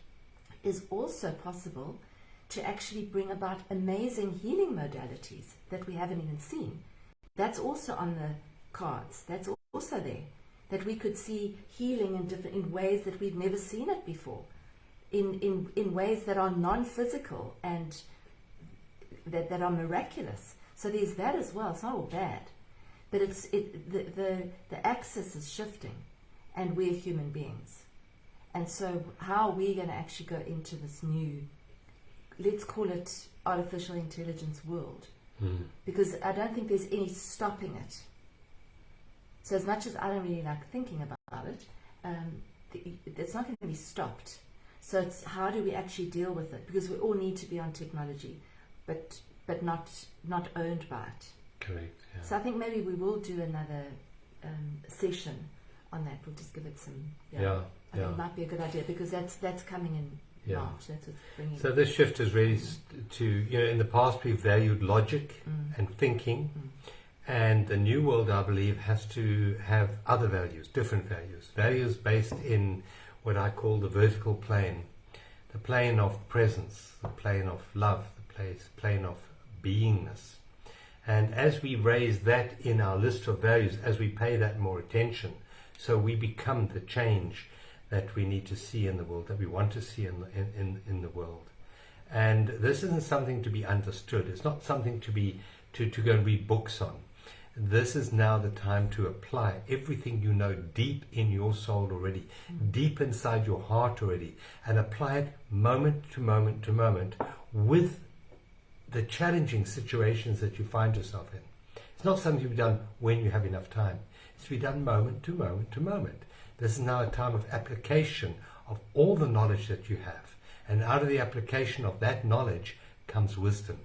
Speaker 2: is also possible to actually bring about amazing healing modalities that we haven't even seen. That's also on the cards. That's also there. That we could see healing in ways that we've never seen it before, in ways that are non-physical and that are miraculous. So there's that as well. It's not all bad, but the axis is shifting, and we're human beings. And so how are we going to actually go into this new, let's call it artificial intelligence world? Because I don't think there's any stopping it. So as much as I don't really like thinking about it, it's not going to be stopped. So it's how do we actually deal with it? Because we all need to be on technology, but not owned by it.
Speaker 1: Correct. Yeah.
Speaker 2: So I think maybe we will do another session on that. We'll just give it some. I think it might be a good idea, because that's coming in March. That's what's bringing.
Speaker 1: So this shift is really to in the past we've valued logic and thinking. And the new world, I believe, has to have other values, different values based in what I call the vertical plane, the plane of presence, the plane of love, the plane of beingness. And as we raise that in our list of values, as we pay that more attention, so we become the change that we need to see in the world, that we want to see in the world. And this isn't something to be understood. It's not something to go and read books on. This is now the time to apply everything you know deep in your soul already, deep inside your heart already, and apply it moment to moment to moment with the challenging situations that you find yourself in. It's not something to be done when you have enough time. It's to be done moment to moment to moment. This is now a time of application of all the knowledge that you have. And out of the application of that knowledge comes wisdom.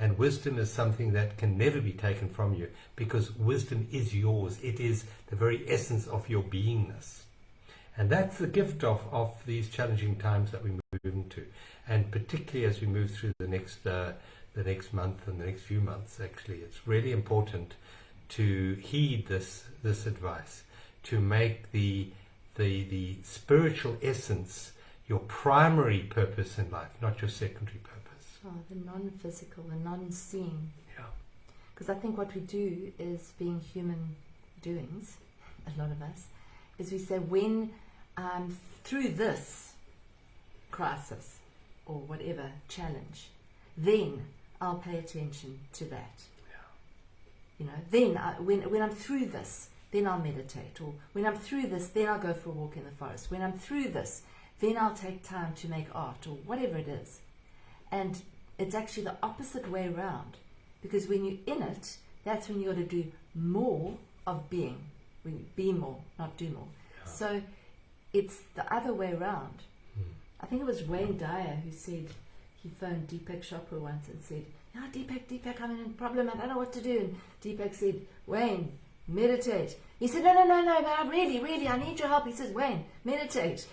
Speaker 1: And wisdom is something that can never be taken from you, because wisdom is yours. It is the very essence of your beingness. And that's the gift of these challenging times that we move into. And particularly as we move through the next month and the next few months, actually, it's really important to heed this advice, to make the spiritual essence your primary purpose in life, not your secondary purpose.
Speaker 2: Oh, the non-physical, the non-seen.
Speaker 1: Yeah.
Speaker 2: Because I think what we do is, being human doings, a lot of us, is we say, when through this crisis or whatever challenge, then I'll pay attention to that. Yeah. Then when I'm through this, then I'll meditate. Or when I'm through this, then I'll go for a walk in the forest. When I'm through this, then I'll take time to make art, or whatever it is. And it's actually the opposite way around, because when you're in it, that's when you got to do more of being. When you be more, not do more. Yeah. So it's the other way around. I think it was Wayne Dyer who said, he phoned Deepak Chopra once and said, "Yeah, Deepak, I'm in a problem, I don't know what to do." And Deepak said, "Wayne, meditate." He said, no, but really, I need your help. He says, "Wayne, meditate."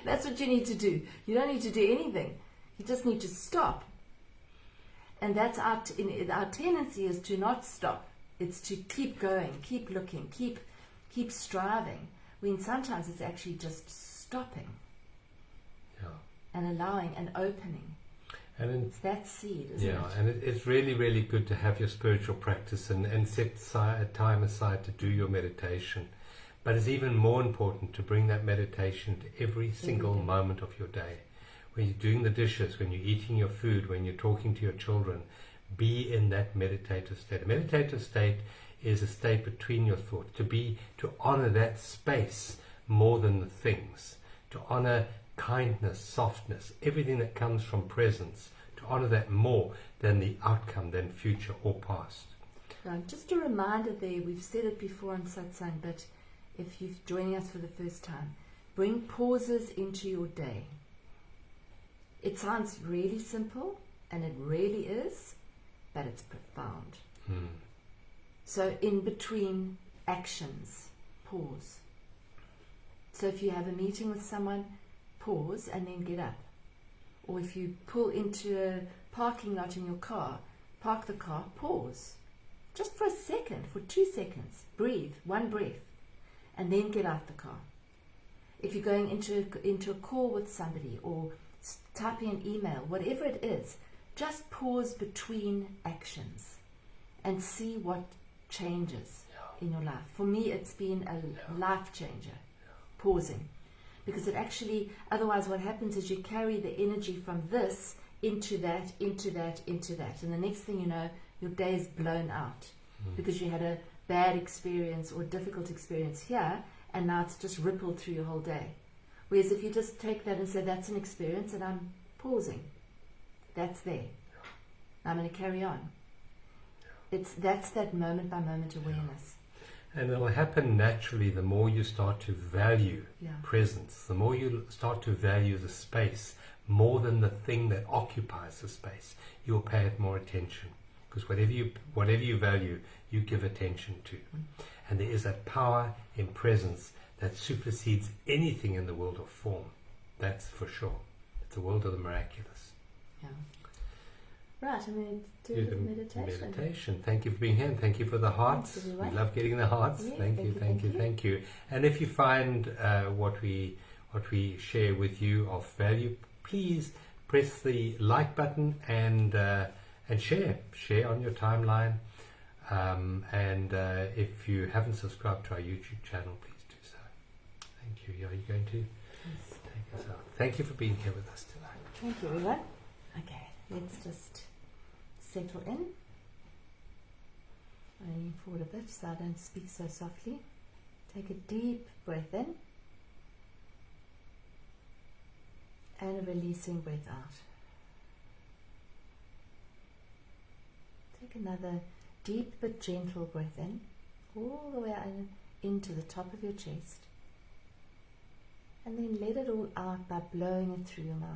Speaker 2: That's what you need to do. You don't need to do anything. You just need to stop. And that's our tendency is to not stop. It's to keep going, keep looking, keep striving, when sometimes it's actually just stopping.
Speaker 1: Yeah.
Speaker 2: And allowing and opening.
Speaker 1: And
Speaker 2: it's that seed, isn't it?
Speaker 1: Yeah, and it's really, really good to have your spiritual practice and set time aside to do your meditation. But it's even more important to bring that meditation to every single moment of your day. When you're doing the dishes, when you're eating your food, when you're talking to your children, be in that meditative state. A meditative state is a state between your thoughts, to honor that space more than the things, to honor kindness, softness, everything that comes from presence, to honor that more than the outcome, than future or past.
Speaker 2: Right. Just a reminder there, we've said it before on Satsang, but if you're joining us for the first time, bring pauses into your day. It sounds really simple, and it really is, but it's profound. So in between actions, pause. So if you have a meeting with someone, pause and then get up. Or if you pull into a parking lot in your car, park the car, pause. Just for a second, for 2 seconds. Breathe, one breath, and then get out the car. If you're going into a call with somebody or typing an email, whatever it is, just pause between actions and see what changes in your life. For me, it's been a life changer, pausing. Because it actually, otherwise what happens is you carry the energy from this into that, into that, into that. And the next thing you know, your day is blown out. Because you had a bad experience or difficult experience here, and now it's just rippled through your whole day. Whereas if you just take that and say, that's an experience, and I'm pausing. That's there. I'm going to carry on. That's that moment by moment awareness.
Speaker 1: And it'll happen naturally the more you start to value presence, the more you start to value the space more than the thing that occupies the space. You'll pay it more attention, because whatever you value, you give attention to. And there is a power in presence that supersedes anything in the world of form. That's for sure. It's a world of the miraculous.
Speaker 2: Yeah. Right, I'm going to do the meditation.
Speaker 1: Thank you for being here, and thank you for the hearts. We love getting the hearts.
Speaker 2: Yes,
Speaker 1: thank you. And if you find what we share with you of value, please press the like button and share on your timeline. And if you haven't subscribed to our YouTube channel, please do so. Thank you. Are you going to take us out? Thank you for being here with us tonight.
Speaker 2: Thank you, everyone. Okay, let's just settle in. I lean forward a bit so I don't speak so softly. Take a deep breath in and a releasing breath out. Take another deep but gentle breath in, all the way into the top of your chest, and then let it all out by blowing it through your mouth.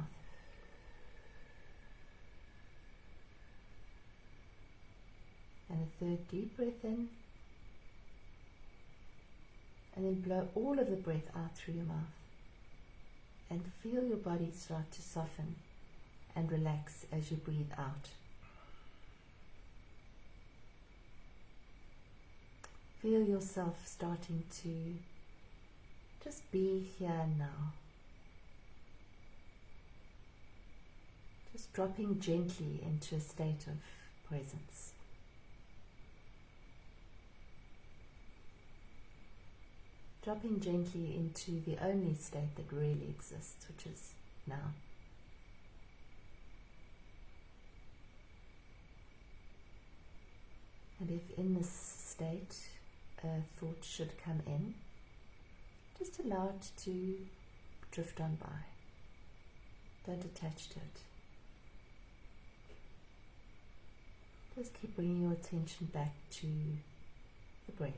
Speaker 2: And a third deep breath in, and then blow all of the breath out through your mouth, and feel your body start to soften and relax as you breathe out. Feel yourself starting to just be here and now. Just dropping gently into a state of presence. Dropping gently into the only state that really exists, which is now. And if in this state a thought should come in, just allow it to drift on by. Don't attach to it. Just keep bringing your attention back to the breath.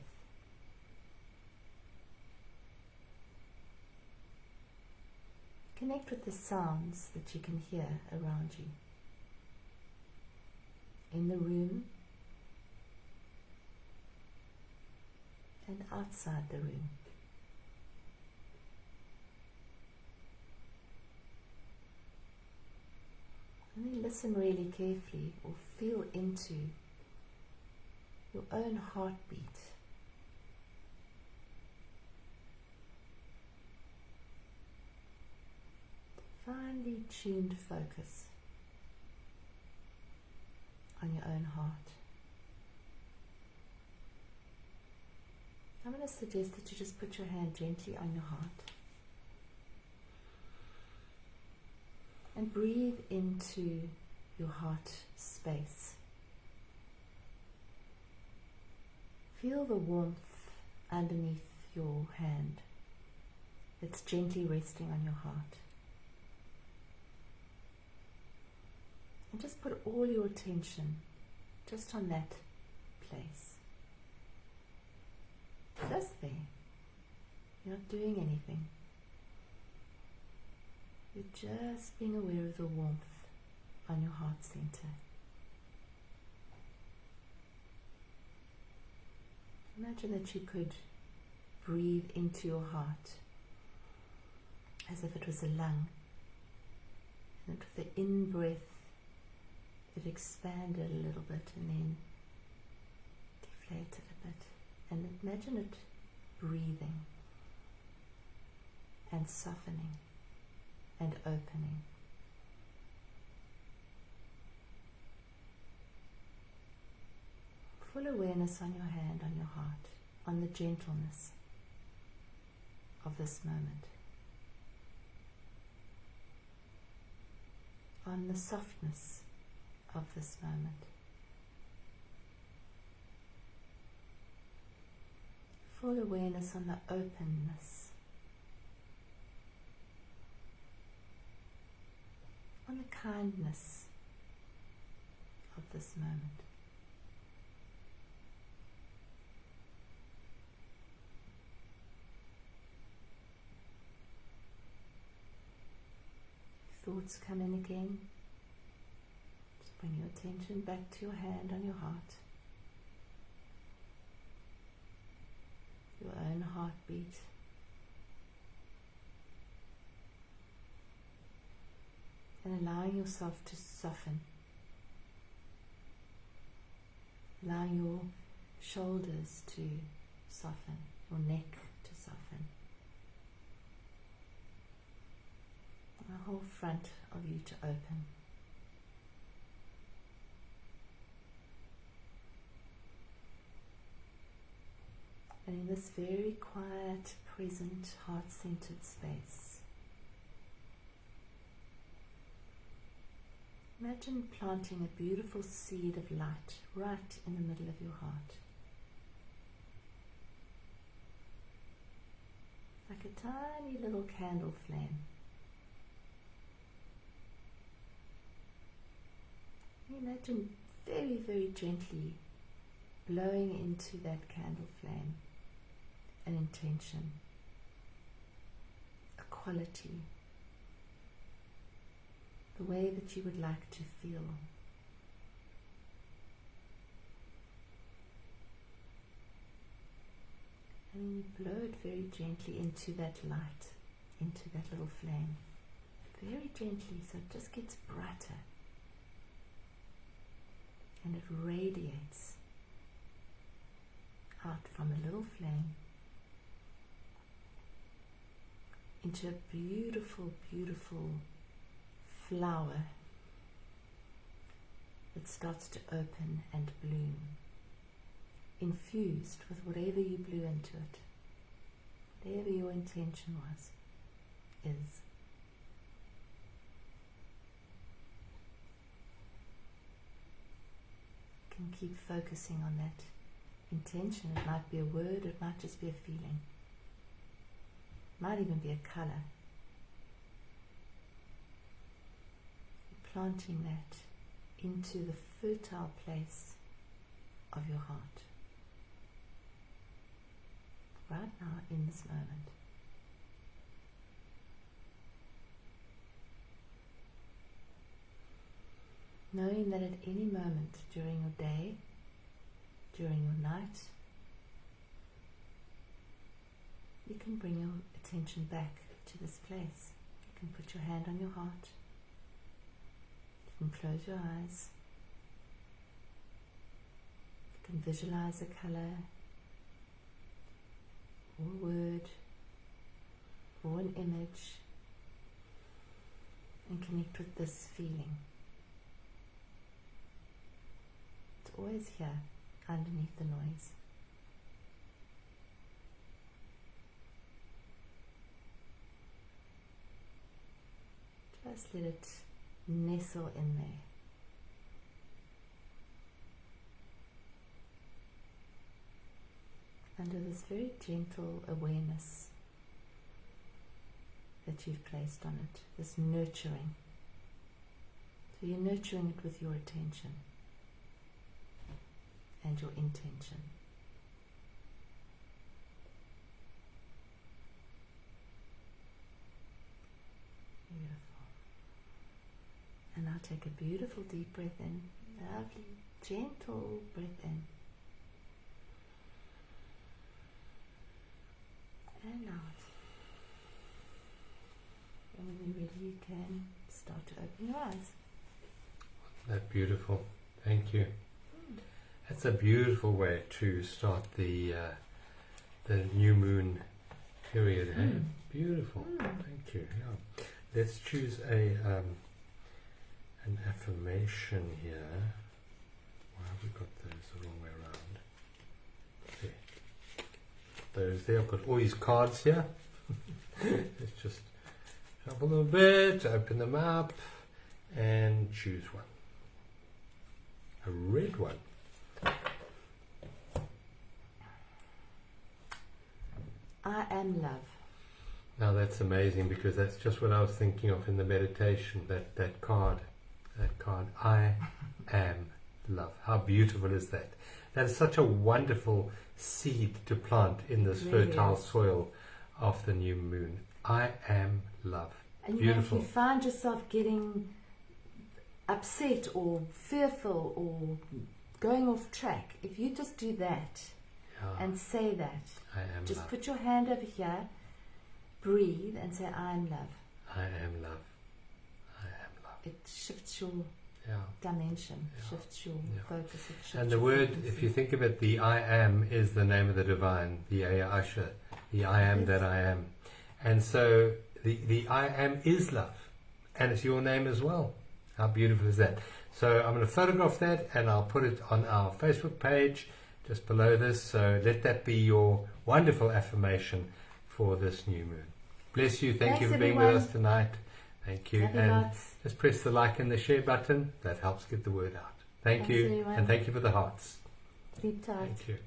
Speaker 2: connect with the sounds that you can hear around you. In the room and outside the room. And then listen really carefully, or feel into your own heartbeat. Finely tuned focus on your own heart. I'm going to suggest that you just put your hand gently on your heart and breathe into your heart space. Feel the warmth underneath your hand that's gently resting on your heart. And just put all your attention just on that place. Just there. You're not doing anything. You're just being aware of the warmth on your heart center. Imagine that you could breathe into your heart as if it was a lung. And with the in-breath, it expanded a little bit and then deflated a bit. And imagine it breathing and softening and opening. Full awareness on your hand, on your heart, on the gentleness of this moment, on the softness of this moment. Full awareness on the openness, on the kindness of this moment. Thoughts come in again. Just bring your attention back to your hand on your heart. Your own heartbeat. And allowing yourself to soften. Allowing your shoulders to soften, your neck to soften. The whole front of you to open. And in this very quiet, present, heart-centered space, imagine planting a beautiful seed of light right in the middle of your heart. Like a tiny little candle flame. Imagine very, very gently blowing into that candle flame an intention, a quality, the way that you would like to feel. And you blow it very gently into that light, into that little flame. Very gently, so it just gets brighter. And it radiates out from a little flame into a beautiful, beautiful flower that starts to open and bloom, infused with whatever you blew into it, whatever your intention is. Can keep focusing on that intention. It might be a word, it might just be a feeling, it might even be a color. Planting that into the fertile place of your heart right now in this moment. knowing that at any moment during your day, during your night, you can bring your attention back to this place. You can put your hand on your heart. You can close your eyes. You can visualize a color, or a word, or an image, and connect with this feeling. It's always here, underneath the noise. Just let it nestle in there. Under this very gentle awareness that you've placed on it, this nurturing. So you're nurturing it with your attention and your intention. Beautiful. And now take a beautiful deep breath in, lovely, gentle breath in. And out. And when you're ready, you can start to open your eyes.
Speaker 1: That's beautiful. Thank you. That's a beautiful way to start the new moon period. Hey? Beautiful. Thank you. Yeah. Let's choose an affirmation here. Why have we got those the wrong way around? There. Those there. I've got all these cards here. Let's just shuffle them a bit, open them up, and choose one. A red one.
Speaker 2: I am love.
Speaker 1: Now that's amazing, because that's just what I was thinking of in the meditation, that card. I am love. How beautiful is that? That is such a wonderful seed to plant in this fertile soil of the new moon. I am love.
Speaker 2: And
Speaker 1: Beautiful.
Speaker 2: if you find yourself getting upset or fearful or going off track, if you just do that and say that,
Speaker 1: I am
Speaker 2: just
Speaker 1: love.
Speaker 2: put your hand over here, breathe and say, I am love.
Speaker 1: I am love. I am love.
Speaker 2: It shifts your dimension, shifts your focus. It shifts
Speaker 1: And the
Speaker 2: your
Speaker 1: word,
Speaker 2: frequency.
Speaker 1: if you think of it, the I am is the name of the divine, the Asha, the I am that I am. And so the I am is love. And it's your name as well. How beautiful is that? So I'm going to photograph that and I'll put it on our Facebook page just below this. So let that be your wonderful affirmation for this new moon. Bless you. Thank you for being with us tonight. Thank you. And just press the like and the share button. That helps get the word out. Thank you.
Speaker 2: Everyone.
Speaker 1: And thank you for the hearts.
Speaker 2: Sleep tight.
Speaker 1: Thank you.